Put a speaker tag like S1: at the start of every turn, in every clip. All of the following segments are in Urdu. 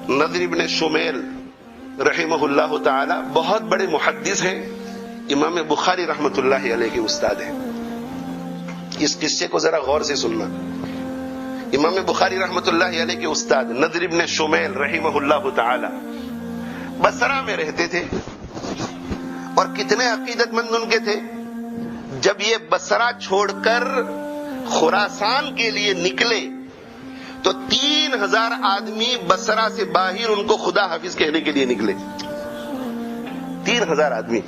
S1: نضر ابن شمیل رحمہ تعالی بہت بڑے محدث ہیں، امام بخاری رحمۃ اللہ علیہ کے استاد ہیں. اس قصے کو ذرا غور سے سننا. امام بخاری رحمۃ اللہ علیہ کے استاد نضر ابن شمیل رحمہ اللہ تعالی بصرہ میں رہتے تھے، اور کتنے عقیدت مند ان کے تھے. جب یہ بصرہ چھوڑ کر خراسان کے لیے نکلے تو 3000 آدمی بصرہ سے باہر ان کو خدا حافظ کہنے کے لیے نکلے. 3000 آدمی.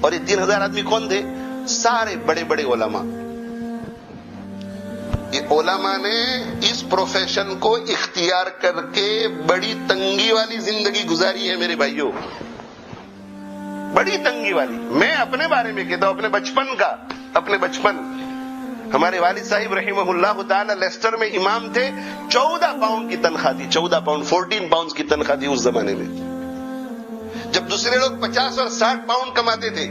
S1: اور یہ 3000 آدمی کون تھے؟ سارے بڑے بڑے علماء. یہ علماء نے اس پروفیشن کو اختیار کر کے بڑی تنگی والی زندگی گزاری ہے میرے بھائیوں، بڑی تنگی والی. میں اپنے بارے میں کہتا ہوں، اپنے بچپن کا. اپنے بچپن ہمارے والد صاحب رحمہ اللہ تعالی لیسٹر میں امام تھے. 14 پاؤنڈ کی تنخواہ تھی. 14 پاؤنڈ 14 پاؤنڈ کی تنخواہ تھی اس زمانے میں. جب دوسرے لوگ 50 اور 60 پاؤنڈ کماتے تھے.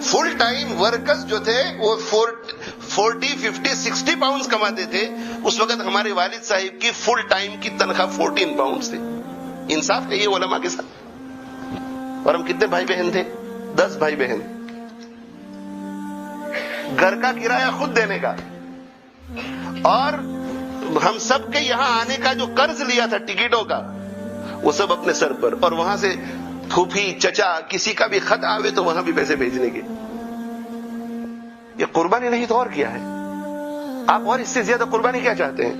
S1: فل ٹائم ورکرز جو تھے وہ 40 50 60 پاؤنڈ کماتے تھے. اس وقت ہمارے والد صاحب کی فل ٹائم کی تنخواہ 14 پاؤنڈ تھی. انصاف کہیے علماء کے ساتھ. اور ہم کتنے بھائی بہن تھے؟ 10 بھائی بہن. گھر کا کرایہ خود دینے کا، اور ہم سب کے یہاں آنے کا جو قرض لیا تھا ٹکٹوں کا وہ سب اپنے سر پر. اور وہاں سے پھوپھی چچا کسی کا بھی خط آوے تو وہاں بھی پیسے بھیجنے کے. یہ قربانی نہیں تو اور کیا ہے؟ آپ اور اس سے زیادہ قربانی کیا چاہتے ہیں؟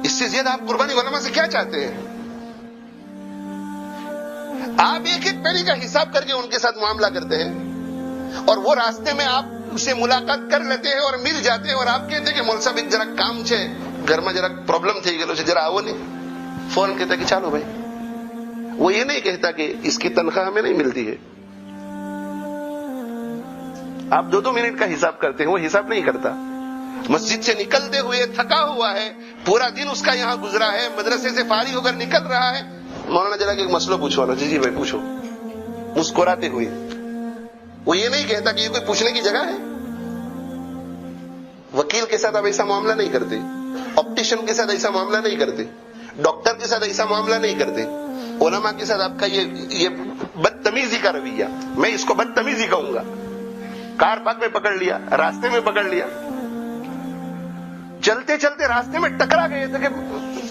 S1: اس سے زیادہ آپ قربانی علماء سے کیا چاہتے ہیں؟ آپ ایک ایک پینی کا حساب کر کے ان کے ساتھ معاملہ کرتے ہیں، اور وہ راستے میں آپ سے ملاقات کر لیتے ہیں اور مل جاتے ہیں، اور آپ کہتے ہیں کہ مول صاحب ایک ذرا کام چھے، گھر میں ذرا پرابلم تھی گلو سے ذرا آو نہیں. فوراً کہتا کہ چالو بھائی. وہ یہ نہیں کہتا کہ اس کی تنخواہ ہمیں نہیں ملتی ہے. آپ 2 منٹ کا حساب کرتے ہیں، وہ حساب نہیں کرتا. مسجد سے نکلتے ہوئے تھکا ہوا ہے، پورا دن اس کا یہاں گزرا ہے، مدرسے سے فارغ ہو کر نکل رہا ہے. مولانا ذرا کہ ایک مسئلہ پوچھو نا. جی بھائی پوچھو. مسکراتے ہوئے. وہ یہ نہیں کہتا کہ یہ کوئی پوچھنے کی جگہ ہے. وکیل کے ساتھ آپ ایسا معاملہ نہیں کرتے، آپٹیشن کے ساتھ ایسا معاملہ نہیں کرتے، ڈاکٹر کے ساتھ ایسا معاملہ نہیں کرتے. علماء کے ساتھ آپ کا یہ بدتمیزی کا رویہ، میں اس کو بدتمیزی کہوں گا. کار پارک میں پکڑ لیا، راستے میں پکڑ لیا، چلتے چلتے راستے میں ٹکرا گئے تھے کہ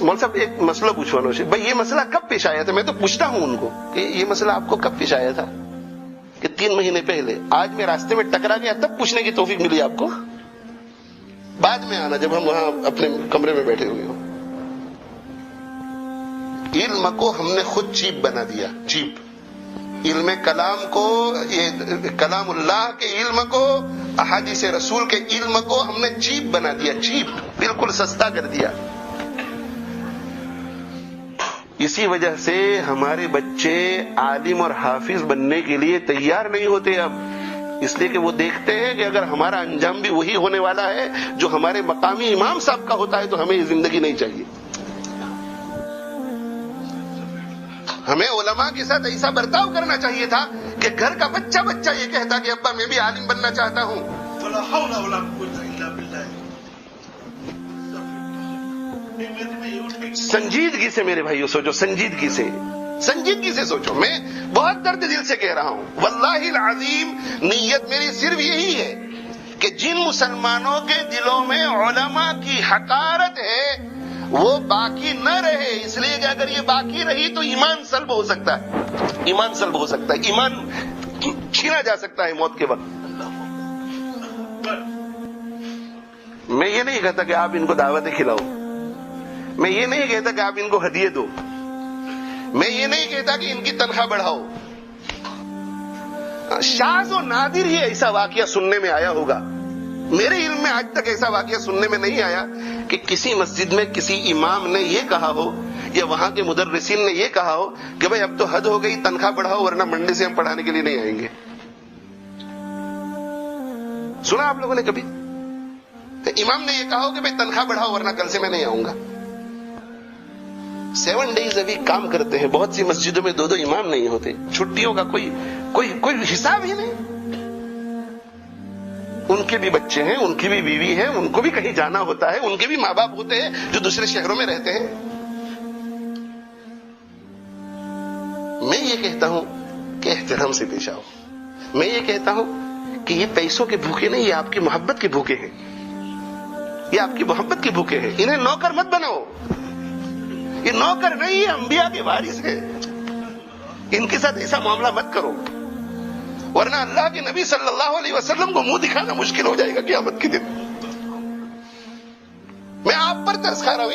S1: مول صاحب ایک مسئلہ پوچھو نا. بھائی یہ مسئلہ کب پیش آیا تھا؟ میں تو پوچھتا ہوں ان کو کہ یہ مسئلہ آپ کو کب پیش آیا تھا؟ کہ 3 مہینے پہلے. آج میں راستے میں ٹکرا گیا تب پوچھنے کی توفیق ملی آپ کو؟ بعد میں آنا جب ہم وہاں اپنے کمرے میں بیٹھے ہوئے ہوں. علم کو ہم نے خود چیپ بنا دیا. چیپ علم کلام کو، یہ کلام اللہ کے علم کو، احادیث رسول کے علم کو ہم نے چیپ بنا دیا. چیپ، بالکل سستا کر دیا. اسی وجہ سے ہمارے بچے عالم اور حافظ بننے کے لیے تیار نہیں ہوتے اب. اس لیے کہ وہ دیکھتے ہیں کہ اگر ہمارا انجام بھی وہی ہونے والا ہے جو ہمارے مقامی امام صاحب کا ہوتا ہے تو ہمیں یہ زندگی نہیں چاہیے. ہمیں علماء کے ساتھ ایسا برتاؤ کرنا چاہیے تھا کہ گھر کا بچہ یہ کہتا کہ ابا میں بھی عالم بننا چاہتا ہوں.
S2: ولا حول ولا قوة الا بالله.
S1: سنجیدگی سے میرے بھائیوں سوچو، سنجیدگی سے سوچو. میں بہت درد دل سے کہہ رہا ہوں، واللہ العظیم نیت میری صرف یہی ہے کہ جن مسلمانوں کے دلوں میں علماء کی حقارت ہے وہ باقی نہ رہے. اس لیے کہ اگر یہ باقی رہی تو ایمان سلب ہو سکتا ہے. ایمان چھینا جا سکتا ہے موت کے وقت. میں یہ نہیں کہتا کہ آپ ان کو دعوتیں کھلاؤ، میں یہ نہیں کہتا کہ آپ ان کو ہدیے دو، میں یہ نہیں کہتا کہ ان کی تنخواہ بڑھاؤ. شاذ و نادر ہی ایسا واقعہ سننے میں آیا ہوگا. میرے علم میں آج تک ایسا واقعہ سننے میں نہیں آیا کہ کسی مسجد میں کسی امام نے یہ کہا ہو یا وہاں کے مدرسین نے یہ کہا ہو کہ بھائی اب تو حد ہو گئی، تنخواہ بڑھاؤ ورنہ منڈے سے ہم پڑھانے کے لیے نہیں آئیں گے. سنا آپ لوگوں نے کبھی امام نے یہ کہا ہو کہ بھائی تنخواہ بڑھاؤ ورنہ کل سے میں نہیں آؤں گا؟ 7 days ابھی کام کرتے ہیں. بہت سی مسجدوں میں 2 امام نہیں ہوتے. چھٹیوں کا کوئی حساب ہی نہیں. ان کے بھی بچے ہیں، ان کی بھی بیوی ہے، ان کو بھی کہیں جانا ہوتا ہے، ان کے بھی ماں باپ ہوتے ہیں جو دوسرے شہروں میں رہتے ہیں. میں یہ کہتا ہوں کہ احترام سے پیش آؤ. میں یہ کہتا ہوں کہ یہ پیسوں کے بھوکے نہیں، یہ آپ کی محبت کے بھوکے ہیں. یہ آپ کی محبت کے بھوکے ہیں. انہیں نوکر مت بناؤ. یہ نوکر نہیں، یہ انبیاء کے وارث ہیں. ان کے ساتھ ایسا معاملہ مت کرو، ورنہ اللہ کے نبی صلی اللہ علیہ وسلم کو منہ دکھانا مشکل ہو جائے گا قیامت کے دن. میں آپ پر ترس کھا رہا ہوں.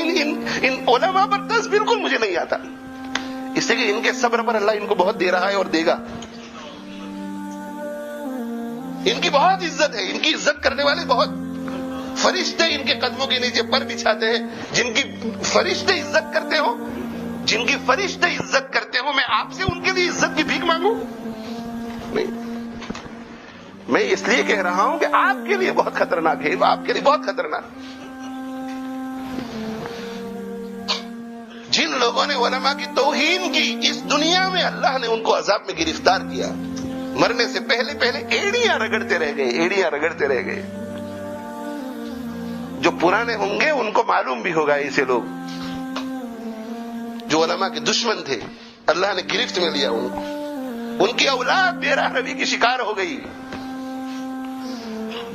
S1: ان علماء پر ترس بالکل مجھے نہیں آتا، اس لیے کہ ان کے صبر پر اللہ ان کو بہت دے رہا ہے اور دے گا. ان کی بہت عزت ہے. ان کی عزت کرنے والے بہت فرشتے ان کے قدموں کے نیچے پر بچھاتے ہیں. جن کی فرشتے عزت کرتے ہو، جن کی فرشتے عزت کرتے ہو، میں آپ سے ان کے لیے عزت کی بھیک مانگوں؟ نہیں. میں اس لیے کہہ رہا ہوں کہ آپ کے لیے بہت خطرناک ہے، آپ کے لیے بہت خطرناک. جن لوگوں نے علماء کی توہین کی، اس دنیا میں اللہ نے ان کو عذاب میں گرفتار کیا. مرنے سے پہلے ایڑیاں رگڑتے رہ گئے، ایڑیاں رگڑتے رہ گئے. جو پرانے ہوں گے ان کو معلوم بھی ہوگا ایسے لوگ جو علماء کے دشمن تھے، اللہ نے گرفت میں لیا ان کو. ان کی اولاد بے راہ روی کی شکار ہو گئی.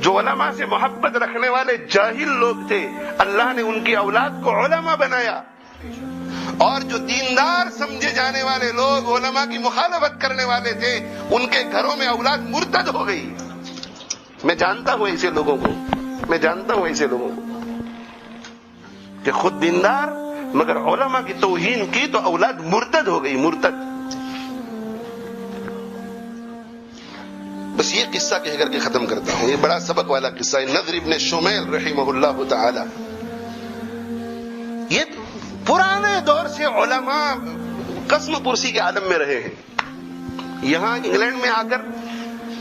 S1: جو علماء سے محبت رکھنے والے جاہل لوگ تھے، اللہ نے ان کی اولاد کو علماء بنایا. اور جو دیندار سمجھے جانے والے لوگ علماء کی مخالفت کرنے والے تھے، ان کے گھروں میں اولاد مرتد ہو گئی. میں جانتا ہوں ایسے لوگوں کو، میں جانتا ہوں ایسے لوگوں کو کہ خود دیندار مگر علماء کی توہین کی تو اولاد مرتد ہو گئی، مرتد. بس یہ قصہ کہہ کر کے ختم کرتا ہوں. یہ بڑا سبق والا قصہ ہے. نضر ابن شمیل رحمہ اللہ تعالی، یہ پرانے دور سے علماء قسم پرسی کے عالم میں رہے ہیں. یہاں انگلینڈ میں آ کر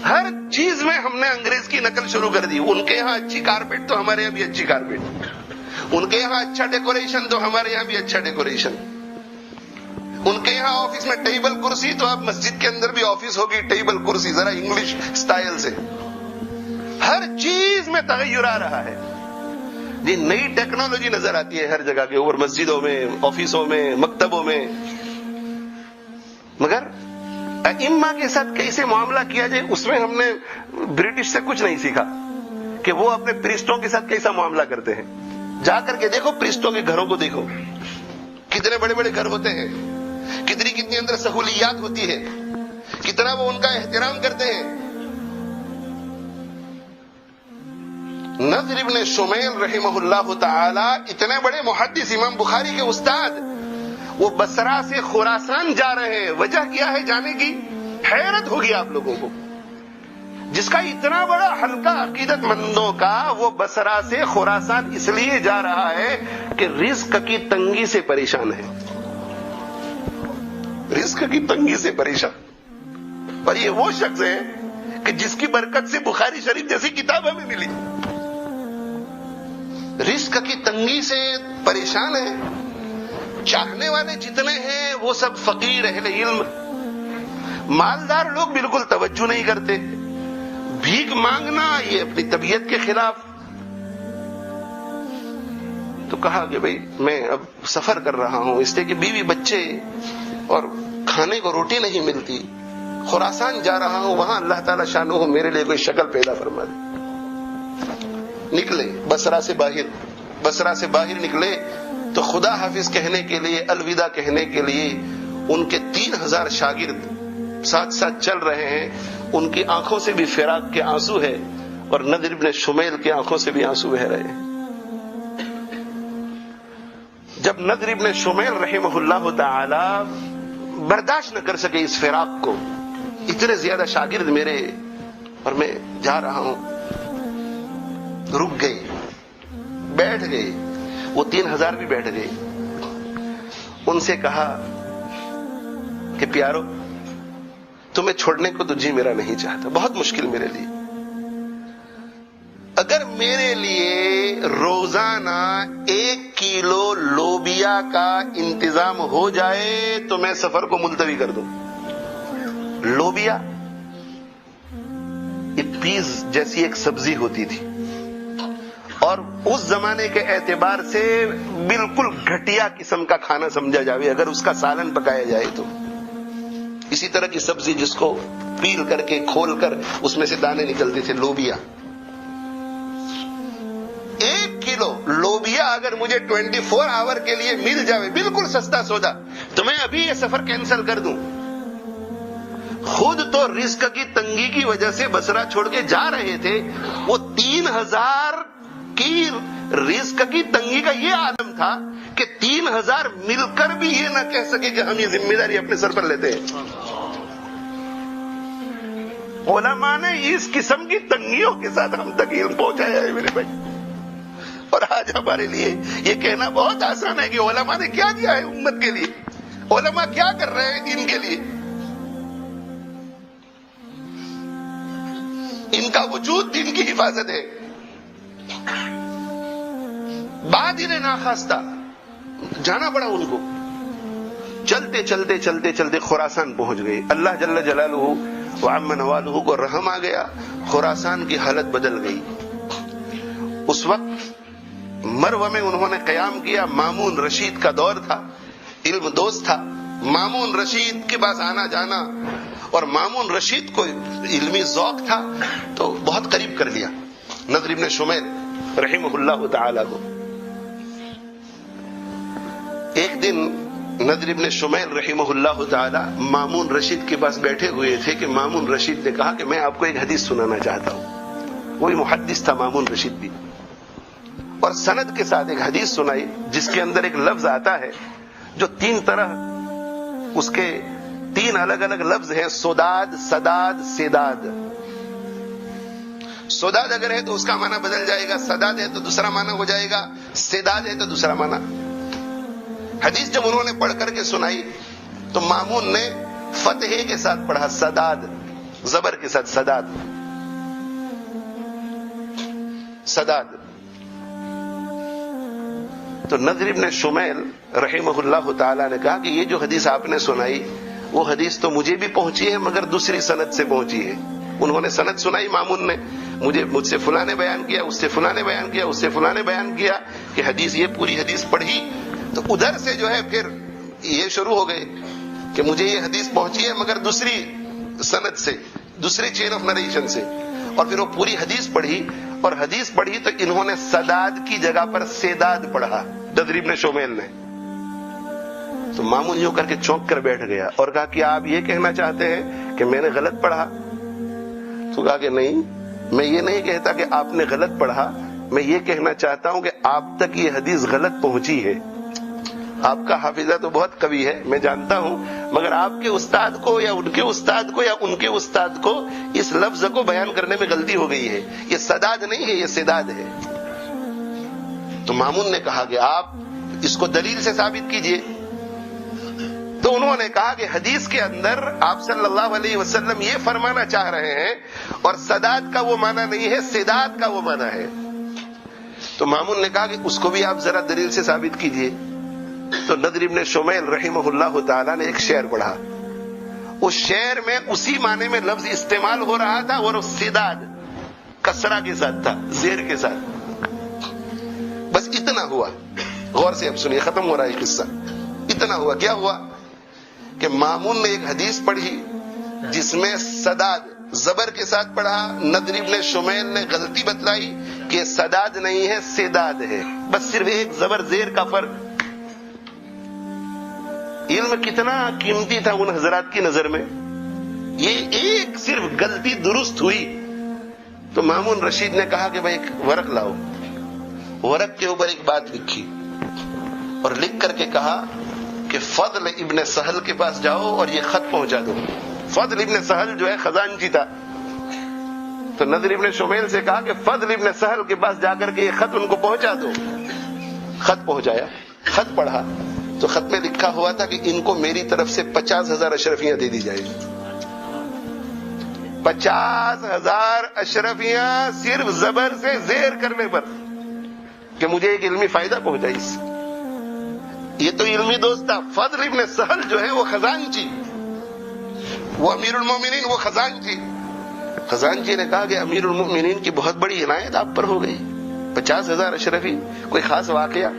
S1: ہر چیز میں ہم نے انگریز کی نقل شروع کر دی. ان کے یہاں اچھی کارپیٹ تو ہمارے یہاں بھی اچھی کارپیٹ، ان کے یہاں اچھا ڈیکوریشن تو ہمارے یہاں بھی اچھا ڈیکوریشن. ان کے یہاں آفس میں ٹیبل کرسی تو اب مسجد کے اندر بھی آفس ہوگی ٹیبل کرسی، ذرا انگلش سٹائل سے. ہر چیز میں تغیر آ رہا ہے. یہ نئی ٹیکنالوجی نظر آتی ہے ہر جگہ کے اوپر، مسجدوں میں، آفسوں میں، مکتبوں میں. مگر ائمہ کے ساتھ کیسے معاملہ کیا جائے اس میں ہم نے برٹش سے کچھ نہیں سیکھا کہ وہ اپنے پریسٹوں کے ساتھ کیسا معاملہ کرتے ہیں. جا کر کے دیکھو پریسٹوں کے گھروں کو، دیکھو کتنے بڑے بڑے گھر ہوتے ہیں، کتنی اندر سہولیات ہوتی ہے، کتنا وہ ان کا احترام کرتے ہیں. نضر ابن شمیل رحمہ اللہ تعالی اتنے بڑے محدث، امام بخاری کے استاد، وہ بصرہ سے خراسان جا رہے ہیں. وجہ کیا ہے جانے کی؟ حیرت ہوگی آپ لوگوں کو. جس کا اتنا بڑا حلقہ عقیدت مندوں کا، وہ بصرہ سے خراسان اس لیے جا رہا ہے کہ رزق کی تنگی سے پریشان ہے. رزق کی تنگی سے پریشان. اور یہ وہ شخص ہے کہ جس کی برکت سے بخاری شریف جیسی کتاب ہمیں ملی. رزق کی تنگی سے پریشان ہے. چاہنے والے جتنے ہیں وہ سب فقیر اہل علم. مالدار لوگ بالکل توجہ نہیں کرتے. بھیک مانگنا یہ اپنی طبیعت کے خلاف. تو کہا کہ بھئی میں اب سفر کر رہا ہوں اس لیے کہ بیوی بچے اور کھانے کو روٹی نہیں ملتی. خراسان جا رہا ہوں، وہاں اللہ تعالی شانہ میرے لیے کوئی شکل پیدا فرما دے. نکلے بصرہ سے باہر نکلے تو خدا حافظ کہنے کے لیے، الوداع کہنے کے لیے ان کے 3000 شاگرد ساتھ ساتھ چل رہے ہیں. ان کی آنکھوں سے بھی فراق کے آنسو ہے اور نضر ابن شمیل کی آنکھوں سے بھی آنسو بہ رہے ہیں. جب نضر ابن شمیل رحمہ اللہ تعالی برداشت نہ کر سکے اس فراق کو، اتنے زیادہ شاگرد میرے اور میں جا رہا ہوں، رک گئے، بیٹھ گئے. وہ 3000 بھی بیٹھ گئے. ان سے کہا کہ پیارو، تمہیں چھوڑنے کو تو جی میرا نہیں چاہتا، بہت مشکل میرے لیے. اگر میرے لیے روزانہ 1 کلو لوبیا کا انتظام ہو جائے تو میں سفر کو ملتوی کر دوں. لوبیا یہ پیز جیسی ایک سبزی ہوتی تھی اور اس زمانے کے اعتبار سے بالکل گھٹیا قسم کا کھانا سمجھا جاوے اگر اس کا سالن پکایا جائے تو. اسی طرح کی سبزی جس کو پیل کر کے کھول کر اس میں سے دانے نکلتے تھے، لوبیا. 1 کلو لوبیا اگر مجھے 24 آور کے لیے مل جائے، بالکل سستا سودا، تو میں ابھی یہ سفر کینسل کر دوں. خود تو رزق کی تنگی کی وجہ سے بصرہ چھوڑ کے جا رہے تھے، وہ 3000 کی رزق کی تنگی کا یہ عالم تھا کہ 3000 مل کر بھی یہ نہ کہہ سکے کہ ہم یہ ذمہ داری اپنے سر پر لیتے ہیں. علماء نے اس قسم کی تنگیوں کے ساتھ ہم تک علم پہنچایا ہے میرے بھائی. اور آج ہمارے لیے یہ کہنا بہت آسان ہے کہ علماء نے کیا دیا ہے امت کے لیے، علماء کیا کر رہے ہیں دین کے لیے. ان کا وجود دین کی حفاظت ہے. بادر ناخواستہ جانا پڑا ان کو. چلتے چلتے چلتے چلتے خراسان پہنچ گئے. اللہ جل جلالہ وعم نوالہ کو رحم آ گیا، خراسان کی حالت بدل گئی. اس وقت مرو میں انہوں نے قیام کیا. مامون رشید کا دور تھا، علم دوست تھا. مامون رشید کے پاس آنا جانا، اور مامون رشید کو علمی ذوق تھا تو بہت قریب کر لیا نضر ابن شمیل رحمہ اللہ تعالی کو. ایک دن نضر ابن شمیل رحمہ اللہ تعالی مامون رشید کے پاس بیٹھے ہوئے تھے کہ مامون رشید نے کہا کہ میں آپ کو ایک حدیث سنانا چاہتا ہوں. وہی محدث تھا مامون رشید بھی، اور سند کے ساتھ ایک حدیث سنائی جس کے اندر ایک لفظ آتا ہے جو 3 طرح، اس کے 3 الگ الگ لفظ ہیں: سداد، سداد، سداد. سداد اگر ہے تو اس کا معنی بدل جائے گا، سداد ہے تو دوسرا معنی ہو جائے گا، سداد ہے تو دوسرا معنی. حدیث جب انہوں نے پڑھ کر کے سنائی تو مامون نے فتحے کے ساتھ پڑھا، سداد، زبر کے ساتھ سداد، سداد. تو نضر ابن شمیل رحمہ اللہ تعالی نے کہا کہ یہ جو حدیث آپ نے سنائی وہ حدیث تو مجھے بھی پہنچی ہے مگر دوسری سند سے پہنچی ہے. انہوں نے سند سنائی مامون نے، مجھ سے فلاں نے بیان کیا، اس سے فلاں نے بیان کیا، اس سے فلاں نے بیان کیا کہ حدیث، یہ پوری حدیث پڑھی. تو ادھر سے جو ہے پھر یہ شروع ہو گئے کہ مجھے یہ حدیث پہنچی ہے مگر دوسری سند سے، دوسری چین آف نریشن سے. اور پھر وہ پوری حدیث پڑھی، اور حدیث پڑھی تو انہوں نے سداد کی جگہ پر سیداد پڑھا نضر ابن شمیل نے. تو مامون یوں کر کے چونک کر بیٹھ گیا اور کہا کہ آپ یہ کہنا چاہتے ہیں کہ میں نے غلط پڑھا؟ تو کہا کہ نہیں، میں یہ نہیں کہتا کہ آپ نے غلط پڑھا، میں یہ کہنا چاہتا ہوں کہ آپ تک یہ حدیث غلط پہنچی ہے. آپ کا حافظہ تو بہت قوی ہے، میں جانتا ہوں، مگر آپ کے استاد کو یا ان کے استاد کو یا ان کے استاد کو اس لفظ کو بیان کرنے میں غلطی ہو گئی ہے. یہ سداد نہیں ہے، یہ سداد ہے. تو مامون نے کہا کہ آپ اس کو دلیل سے ثابت کیجئے. تو انہوں نے کہا کہ حدیث کے اندر آپ صلی اللہ علیہ وسلم یہ فرمانا چاہ رہے ہیں، اور سداد کا وہ معنی نہیں ہے، سداد کا وہ معنی ہے. تو مامون نے کہا کہ اس کو بھی آپ ذرا دلیل سے ثابت کیجئے. تو نضر ابن شمیل رحمہ اللہ تعالی نے ایک شعر پڑھا. اس شعر میں اسی معنی میں لفظ استعمال ہو رہا تھا، اور سداد کسرہ کے ساتھ تھا، زیر کے ساتھ. بس اتنا ہوا. غور سے اب سنیے، ختم ہو رہا ہے قصہ. اتنا ہوا. کیا ہوا کہ مامون نے ایک حدیث پڑھی جس میں سداد زبر کے ساتھ پڑھا. نضر ابن شمیل نے غلطی بتلائی کہ سداد نہیں ہے، سداد ہے. بس صرف ایک زبر زیر کا فرق. علم کتنا قیمتی تھا ان حضرات کی نظر میں. یہ ایک صرف غلطی درست ہوئی تو مامون رشید نے کہا کہ بھائی ایک ورق لاؤ. ورق کے اوپر ایک بات لکھی اور لکھ کر کے کہا کہ فضل ابن سہل کے پاس جاؤ اور یہ خط پہنچا دو. فضل ابن سہل جو ہے خزانچی تھا. تو نضر ابن شمیل سے کہا کہ فضل ابن سہل کے پاس جا کر کے یہ خط ان کو پہنچا دو. خط پہنچایا. خط پڑھا تو خط میں لکھا ہوا تھا کہ ان کو میری طرف سے 50,000 اشرفیاں دے دی جائیں. 50,000 اشرفیاں صرف زبر سے زیر کرنے پر کہ مجھے ایک علمی فائدہ پہنچا اس سے. یہ تو علمی دوست تھا. فضل ابن سہل جو ہے وہ خزانچی، وہ امیر المومنین، وہ خزانچی. خزانچی نے کہا کہ امیر المومنین کی بہت بڑی عنایت آپ پر ہو گئی. 50,000 اشرفی، کوئی خاص واقعہ؟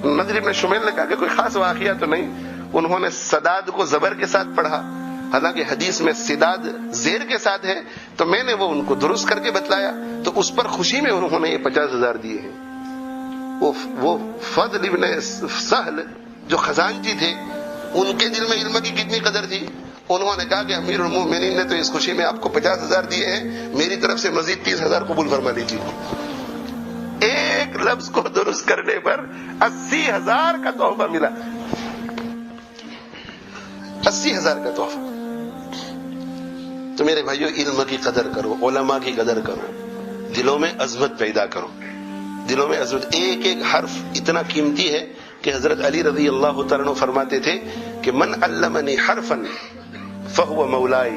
S1: نضر ابن شمیل نے کہا کہ کوئی خاص واقعہ تو نہیں. انہوں نے سداد کو زبر کے ساتھ پڑھا، حالانکہ حدیث میں سداد زیر کے ساتھ ہے، تو میں نے وہ ان کو درست کر کے بتلایا، تو اس پر خوشی میں انہوں نے یہ 50,000 دیے ہیں۔ وہ فضل ابن سہل جو خزانچی تھے، ان کے دل میں علم کی کتنی قدر تھی، انہوں نے کہا کہ امیر المومنین نے تو اس خوشی میں آپ کو 50,000 دیے ہیں، میری طرف سے مزید 30,000 قبول فرما لیجیے۔ ایک لفظ کو درست کرنے پر 80,000 کا تحفہ ملا، 80,000 کا تحفہ۔ تو میرے بھائیو، علم کی قدر کرو، علماء کی قدر کرو، دلوں میں عظمت پیدا کرو، دلوں میں عظمت۔ ایک ایک حرف اتنا قیمتی ہے کہ حضرت علی رضی اللہ تعالیٰ عنہ فرماتے تھے کہ من علمنی حرفا فہو مولائی،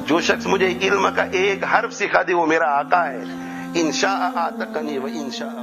S1: جو شخص مجھے علم کا ایک حرف سکھا دے وہ میرا آقا ہے، انشاء اعتقنی و انشاء